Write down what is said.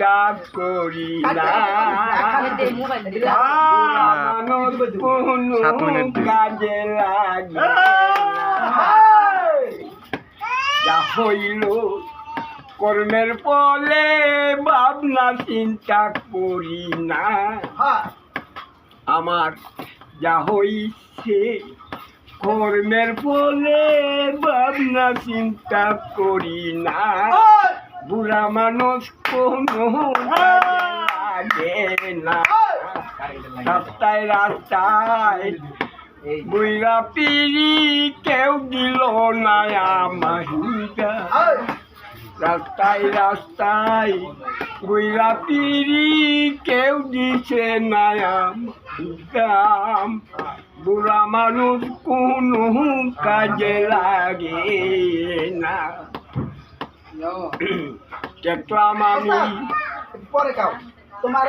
চিন্তা করি না মানুষ কোনো কাজে লাগে যা হইল কর্মের ফলে ভাবনা চিন্তা করি না আমার যা হইছে কর্মের ফলে ভাবনা চিন্তা করি না বুড়া মানুষ কোনো লাগে না রাস্তায় রাস্তায় বুড়া পিড়ি কেউ দিল না আমাহিকা রাস্তায় রাস্তায় বুড়া পিড়ি কেউ দিছে না গাম বুড়া মানুষ কোনো কাজে লাগে না দেখলাম আমি পরে খাও তোমার